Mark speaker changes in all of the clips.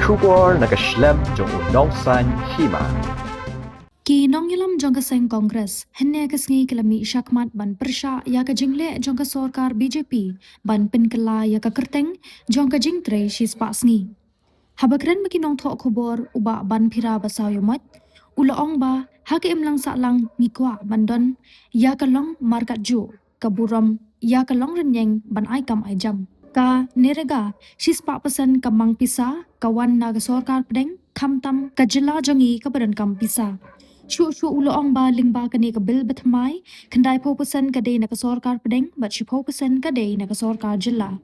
Speaker 1: Shubor nakaslem jong unongsan hima.
Speaker 2: Ki nong ilam jongka seng Kongres, henne kesngi kelami syakmat ban persya ya ka jingle jongka sorkar BJP ban penkela ya ka kerteng jongka jingtre shispa sngi. Habakren baki nong thok khobor uba ban phira basaw yomat, ula ong ba hake imlang saklang ngikwa bandon ya ka long markat ju kaburam ya ka long renyeng ban aikam aijam. Ka nerega shispa pesan kamang pisa kawan naga sorkar pedeng kamtam kajela jongi kabadan kam pisa. Shu ulo ong ba lingba kani ka bil batmai kandai pokusan kadai na ka sorkar pedeng bat shi pokusan kadai na ka sorkar jilla.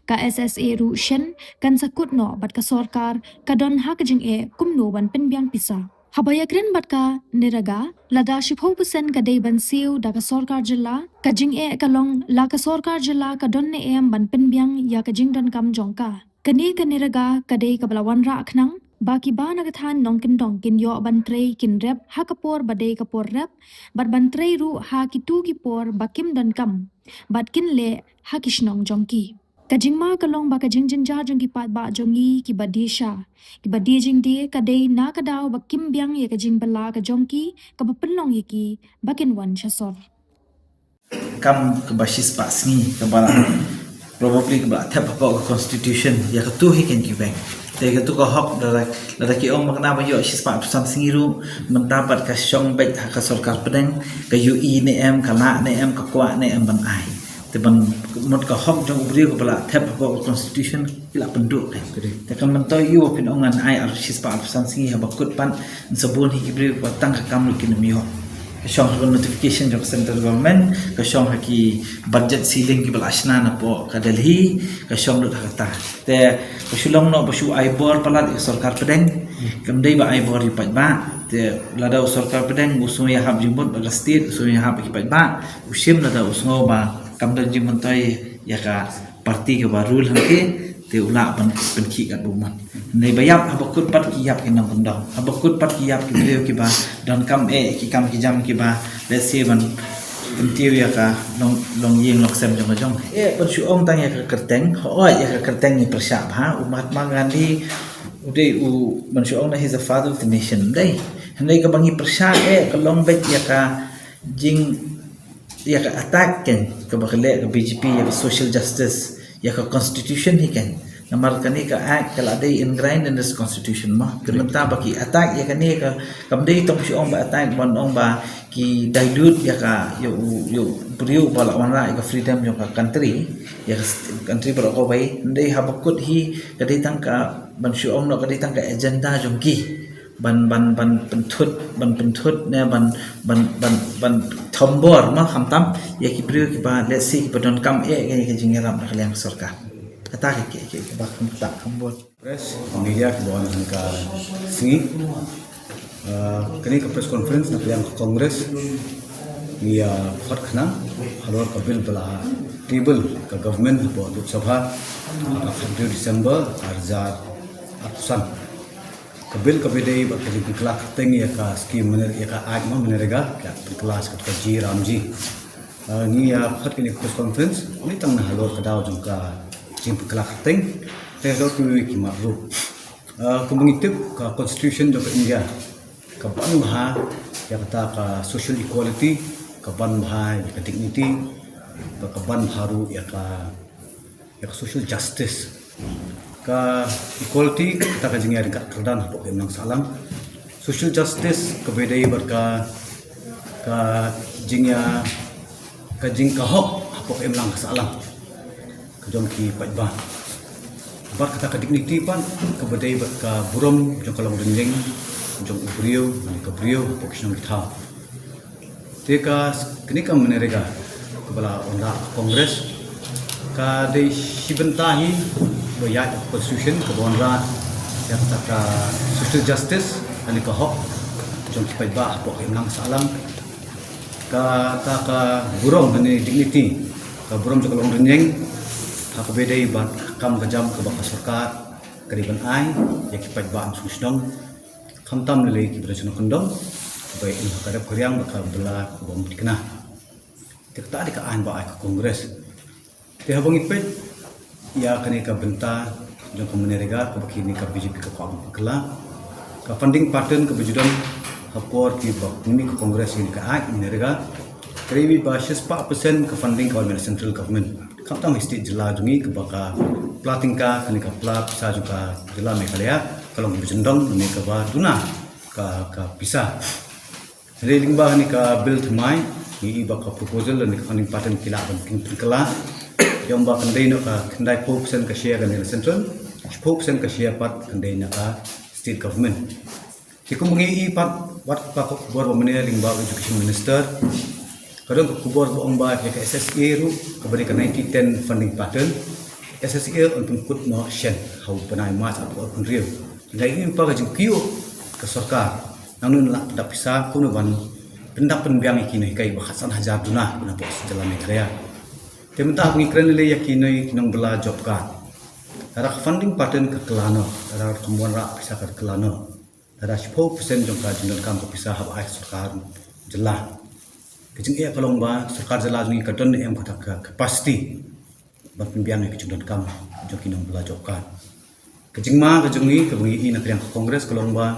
Speaker 2: Ka SSA ru shen kan sakut no bat ka sorkar kadon ha ka jing e kumno ban penbiang pisa. Habaya kren bat ka niraga lada shi pokusan kadai ban siu da ka sorkar jilla ka jing e kalong la ka sorkar jilla kadon ne em ban penbiang ya ka jing don kam jongka. Kani ka niraga kadai ka balawan ra aknang Baki ba nagathan nongkin dongkin yo bantrei kin rep ha kapor badai kapor rep bat bantrei ru ha kitu kipor bakim dan kam bat kin le ha kishnong jongki kajingma kalong ba kajing jinja jongki pat ba jongi ki badisha ki badi jing die kadai na kadaw bakim biang ye kajing bala ka jongki ka bapenlong yeki bakin wan shasor
Speaker 3: kam ke basis pasni ke bala probably ke bala tap apa constitution ya ke tu hiken ki bank te ke tu ko hok da ki ong makna ba yo sis pa sam singiru mendapat ka syong baik ka sarkar pedeng ke UI ne em kala ne em ka kwa ne em ban ai te ban mot ka hok jong ubri ke bala tap apa constitution kila penduk te kan mentoy yu pin ongan ai ar sis pa sam singi ha bakut pan sabun hi ibri patang ka kam kin mi ho Kasyong notification jok central government, kasyong haki budget ceiling ki belasna na po ka Delhi, kasyong lut kata. Te kasulong no basu aibor palat sarkar pedeng, kamdai ba aibor di ba. Te lada sarkar pedeng usung ya hab jimbut ba state usung ya hab ki ba. Usim lada usung ba kamdan jimbut tai ya ka parti ke baru hangke te ula ban penki kat buman nei bayap habakut pat ki yap ki nang kondong habakut pat ki yap ki beliau ki ba dan kam ki kam ki jam ki ba let's say ban pentiu ya ka long yeng lok sem jong jong ban su ong tang ya ka kerteng oi ya ka kerteng ni persya ha umat mangandi udai u ban su ong na is the father of the nation dai handai ka bangi persya ka long bet ya ka jing ya ka attack ken ka bakle ka BJP ya ka social justice ya ka constitution hi kan namar kani ka act kala day ingrained in this constitution ma kementa baki attack ya kani ka kamdei tong si ong ba attack bon ong ba ki dilute ya ka yo brio bala wana ka freedom yo ka country ya country bro ko bai ndai habakut hi kadai tang ka ban si ong no kadai tang ka agenda jongki ban pentut ne ban thombor ma khamtam ya ki brio ki ba let's see ki badon kam ki jingeram kaliang sarkar kata ki ba khamta khambot
Speaker 4: press media ki bawan ka singi kini ke press conference na kaliang kongres ya fat khana halor ka bil bala table ka government bo lok sabha 1 December arzar atusan kabil kabidai bakali kelak teng ya ka skim mener ya ka ag ma menerega ya kelas ka ji ramji ni ya khat kini press conference ni tang na halor ka daw jong ka jing kelak teng te do tu ki ma ru kumungitip ka constitution of India ka ban ha ya kata ka social equality ka ban ha ya ka dignity ka ban haru ya ka social justice ka equality kita ka jingya ka kerdan po nang salam social justice ka bedai berka ka jingya ka jing ka hok po nang salam ka jong ki pajba bar kata ka dignity pan ka bedai berka burom jong kalong renjeng jong ubrio ka brio po kisong kita te ka kini ka menerega ka bala onda kongres ka de sibentahi bayat constitution ke bonra yang taka social justice ani ka hok jong kipai ba po nang salam ka taka burong ani dignity ka burong jong long renyeng ha ka bedai bat kam ka jam ka baka sarkar kariban ai ya kipai ba ang susdong khamtam le ki brajno kondong bai in karap kriang baka bela bom dikna tikta di ka an ba ai ka kongres te habang ipet ya kani ka benta jong ke menerega ke bakini ke BJP ke kuam kela ke funding pattern ke bejudan hapor ki bak ni ke kongres ini ke ai menerega krewi ba 4% ke funding government central government kaptang state jela jungi ke baka platingka kani ke plat sa juga jela Meghalaya kalau bejendong ni ke ba tuna ka pisah reling bah ni ka bill thmai ni ba ka proposal ni ka funding pattern kila ban kela yang ba kandai no ka kandai 4% ka share kan central 4% ka share pat kandai na ka state government tikum ngi pat wat pa ko bor ba menel ling ba education minister kadang ko bor ba ba ka SSA ru ka bari ka 90-10 funding pattern SSA untuk kut no shen how panai mas atau kun real ngai ni pa ka jingkiu ke sarkar nanun la dak pisa kuno ban pendak penbiang ikini kai ba khasan hajar dunah na bos jalan Meghalaya Tementah pengikran le yakinai kinong bela job card. Ada funding pattern ke kelana, ada kemuan rak pisah ke kelana. Ada 10% jong ka jindal kam ke pisah hab ai sarkar jelah. Kejing ia kalong ba sarkar jelah ni ka don em kata capacity. Ba pembiang ke jindal kam jong kinong bela job card. Kejing ma kejing ni ke bengi nak yang kongres kalong ba.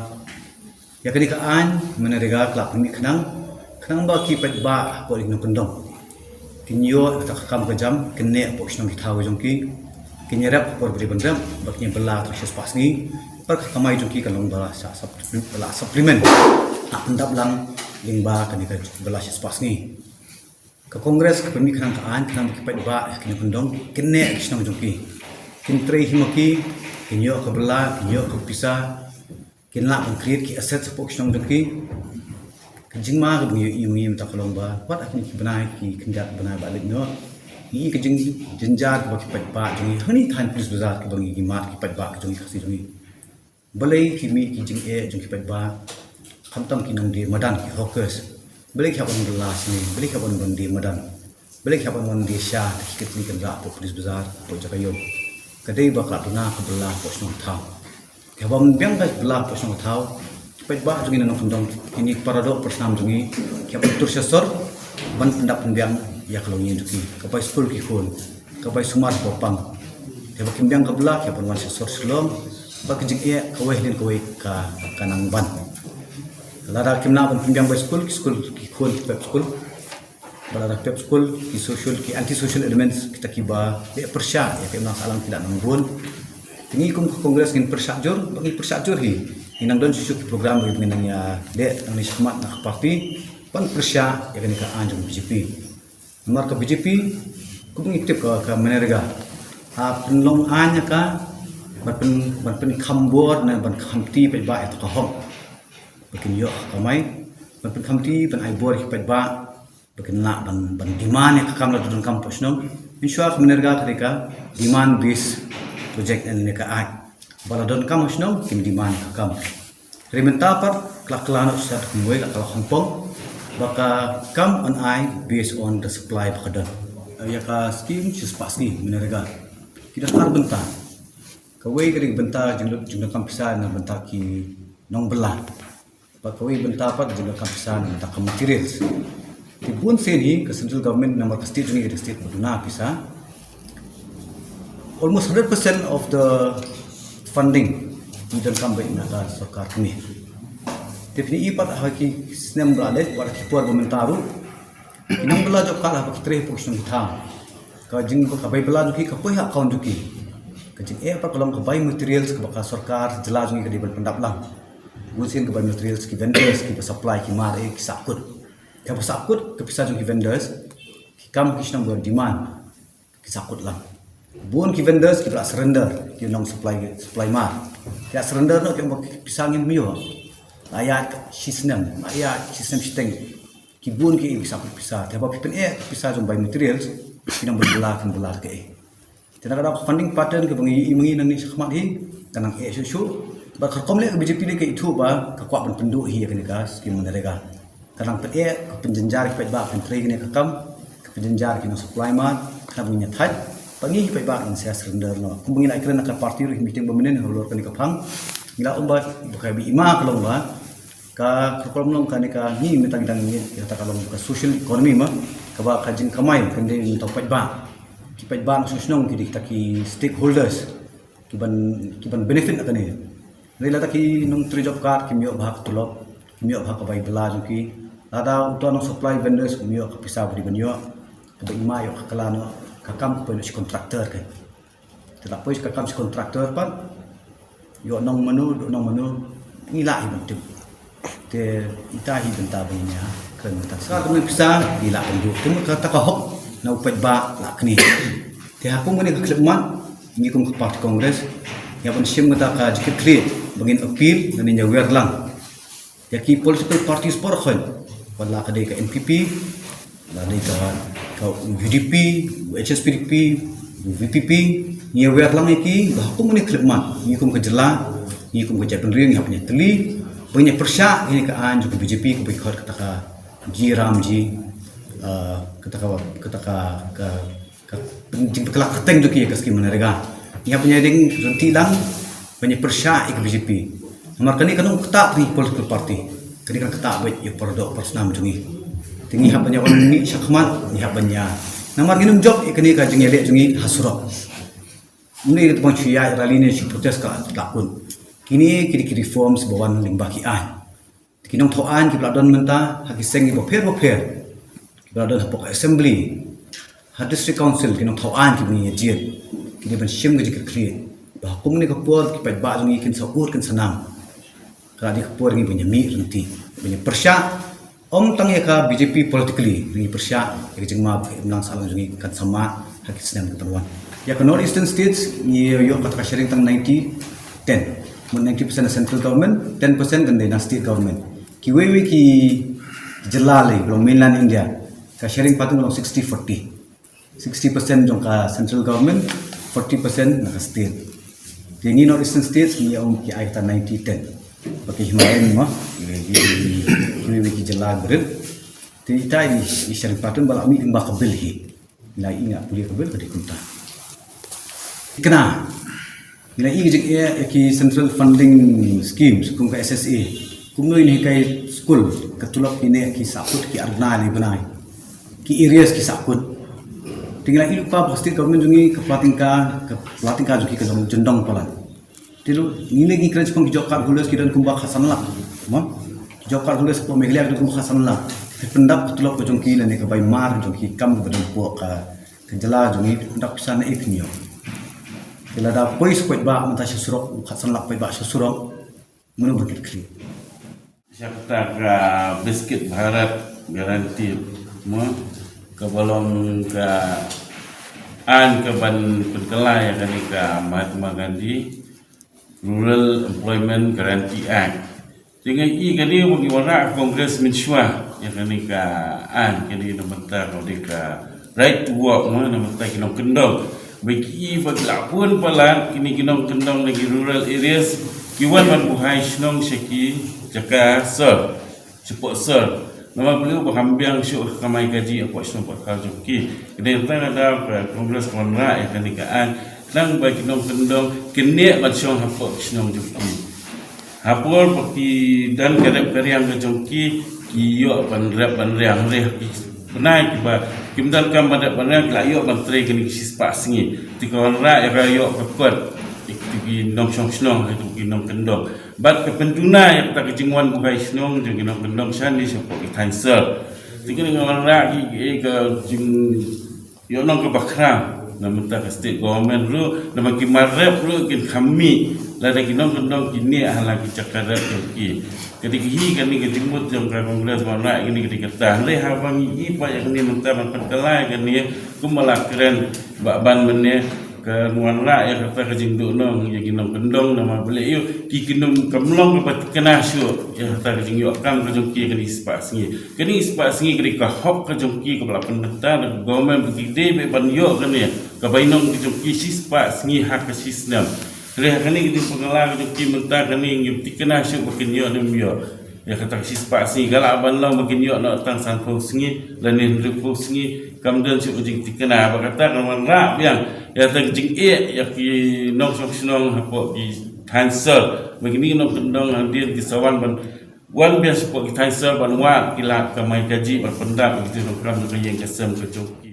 Speaker 4: Ya kini ka an menerega klak ni kenang ba ki pet ba ko ing kendong. Kinyo tak kam kejam kene pok snong kita jongki kinyerap por beri bandam baknya bela terus pas ni per kamai jongki kalong bela supplement tak pendap lang lingba kan kita bela pas ni ke kongres ke pemikiran kaan kan kipat ba kini pendong kene snong jongki kintre himaki kinyo ke bela kinyo ke pisah kinla create ki asset pok snong jongki kejing ma ke bunyi minta kolong ba wat akhirnya ki benai ki kenjat benai balik no i kejing jenjat ba ki pat ba jungi hani than police bazar ki bangi ki mat ki pat ba jungi khasi jungi balai ki mi ki jing e jungi pat ba khamtam ki nang de madan ki hawkers balai khaban belas ni balai khaban ban de madan balai khaban ban de sha ki ketli kan ra po police bazar po jakayo kadai ba kla tuna ka bela po snong thau khabam biang ka bela po snong thau Pet ba jungi nanong kundong ini paradok persam jungi kya betul sesor ban pendap penbiang ya kalau ni jungi kapai school ki khun kapai sumar popang ya bakim biang kabla kya ban sesor selom ba kijing e kawai din kawai ka kanang ban lara kimna ban penbiang ba school ki khun pep school balara pep school ki social ki anti social elements kita kiba de persya ya kemna salam tidak nanggun ini kum kongres ngin persajur bagi persajur hi inang don susu program bagi pengenanya de ni semat nak parti pan persya ya kan ka anjung BJP nomor ke BJP kum ngitip ke menerga penlong anya ka ban pen khambor na ban khamti pe ba et ka hom bikin yo kamai ban pen khamti ban ai bor pe ba bikin la ban demand ya ka kam la don kampus no insya menerga ketika demand based project and ka ai baladon kam usno kim demand kam rementa par klak-klana usat kumwe ka Hongkong baka kam on I based on the supply bakadon ya ka scheme sis pasti menerga kita tar benta kawai kering benta jeng kam pisah na benta ki nong belah kawai benta par jeng kam pisah na benta ka materials tibun seni ke central government nomor state ni ke state baduna pisah almost 100% of the funding tidak sampai nada sarkar kami. Tapi ipat haki snem beralih pada kipur komentaru. Inang bela jok kalah bagi tereh poksion kita. Kajing kabai bela juki kapai hak kaun juki. Kajing apa kalau kabai materials kebaca sarkar jelas juki kadibal pendap lang. Gusin kabai materials ki vendors ki supply ki mar ki sakut. Kapa sakut kepisah juki vendors ki kam kisnam ber demand ki sakut lang. Buon ki vendors kita surrender ki nong supply mar ya surrender no ki pisangin mio ayat sistem sistem ki buon ki bisa pisah tapi pen pisah jom by materials ki nong berbelah ke tidak ada funding pattern ke mengi nang ni khmat hi kanang susu ba khakom le BJP le ke itu ba ka kwa pendu hi kan gas ki menerega kanang pen ke penjenjar ki ba pen trade ni kakam ke penjenjar ki nong supply mar kana punya thai pangi pai ba in saya surrender no kumbang ila ikran nakar party ri meeting bamenen holor kan kapang ila umba bukai bi ima kalau ba ka kolom long kan ka ni metang dang ni kita kalau ka social economy ma ka ba kajin kamai kan de ni topai ba ki pai ba susnong ki kita ki stakeholders kiban benefit akan ni rela ta ki nung tri job card ki mio bahak tulop ki mio bahak bai bela juki ada untuk nung supply vendors ki mio ka pisa beri banyo pada ima yo kala no kakam ko si contractor kan tetapi kakam si contractor pan yo nong menu ngila iban tu te ita hi benta banya kan ta sa tu pisa gila kan du tu kata ka hok na upat ba la kni te aku ngene ka kleman ni kum ka parti kongres ya ban sim mata ka jikit create bangin appeal dan nya wer lang ya ki political parties por khon wala ka de ka NPP la de ka UDP HSPDP VPP ni wer lang ki ba aku ngene kleman ni kum ka jela ni kum ka japan ring ya punya teli banyak persya ini ke an juga BJP ke berikut kata ka Ji Ramji kata ka penting kelak keteng juga ya kasih menerga ia punya ding renti lang banyak persya ke BJP nomor kini kan ketak di political party kini kan ketak baik ya produk personam jungi tinggi hak banyak orang ni syakmat ni hak banyak nomor kini job kini ka jeng elek jungi hasurok ini tempat cuya rally ni si protes ka lakun kini kiri reform sebawan limbah kian kinong thoan ki bladon menta haki seng ki boper ki bladon hapok assembly ha district council kinong thoan ki bunyi jien kini ban shim ga jikir create ba hukum ni kapor ki pai ba jungi kin saur kin sanam ka di kapor ngi bunyi mi renti bunyi persya om tang ka BJP politically ni persya ki jengma menang salang jungi kan sama haki senam keperluan ya ke north eastern states ni yo kata sharing tang 90-10 90% central government, 10% dan the state government. Kiwewe ki jelali belum mainland India. Ka sharing patung belum 60-40. 60% jong ka central government, 40% nak state. Jadi north eastern states ni ki aita 90-10. Pakai Himalayan mah, kiwewe ki jelali berit. Ti tai di sharing patung balak mi imbak kabel hi. Lai ingat boleh kabel ke dikunta. Kena ila ijik ya ki central funding schemes kum ka SSA kum no ini kai school ketulok ini ki sakut ki arna li banai ki areas ki sakut tinggal ilu pa pasti government jungi ke platingka juki ke jendong palan tilu ini ki kran sepong job card holders ki dan kumba khasan la ma job card holders ko meglia ki kumba khasan la pendap ketulok ko jongki la ne ka bai mar jongki kam ko dan po ka jela jungi pendak sana iknyo bila ada polis kuat ba mata sesurok khasan lak ba sesurok menu berkit
Speaker 5: Syakta ka biskit Bharat garanti mo kebalong ka an ke ban penkelai kan ka Mahatma Gandhi Rural Employment Guarantee Act dengan i kan ni bagi wara Kongres Minshwa yang kan ka an kan ni nomor ka right to work mo nomor kinong kendong bagi bagi lapun palan kini kinong kendong lagi rural areas kiwan man buhai snong syaki jaka ser cepok ser nama beliau berhambiang syuk kamai gaji apa snong bakal joki kini tang ada kongres konra yang kanikaan nang bagi kinong kendong kini macam apa snong joki hapur bagi dan kerap kariang joki kiyo panrap panriang reh benai kiba kimdan kam pada panang layo menteri kini sispa singi tikawan ra ya rayo kapot tiki nom song snong itu ki nom kendong bat kepentuna yang tak kejingwan bukai snong jeung nom kendong san di sopo cancer tiki ngawan ra ki ke jing yo nong ke bakram nam ta state government ru nam ki marep ru kin kami la da ki nom kendong kini ala ki cakara ki ketika hi kan ni kejimut jong ka kongres mana ini ketika le habang i pa yang ni mentah penkelai kan ni kumalakren ban mene ke nuan ra ya kata kejingdu nong ya ginom kendong nama bele yu ki kinom kamlong ke kena syu ya kata kejing yu kam ke jong ki kan ispas ni ketika hop ke jong ki ke bala pendeta government begide be ban yu kan ni ke bainong ke jong ki ispas ni hak ke sistem Reh kani kita pengalang joki mentah kani ngipti kena syuk makin yo nem yo. Ya kata sispa si gala aban law makin yo nak tang san pau singi dan ni rupu singi kamdan syuk jing tikena ba kata kawan rap yang ya tang jing ya ki nong sok snong hapo di cancer begini nong kendong andir di sawan ban wan biasa po ki cancer ban wa kilat kamai gaji ban pendap begitu nong kram yang kesem ke joki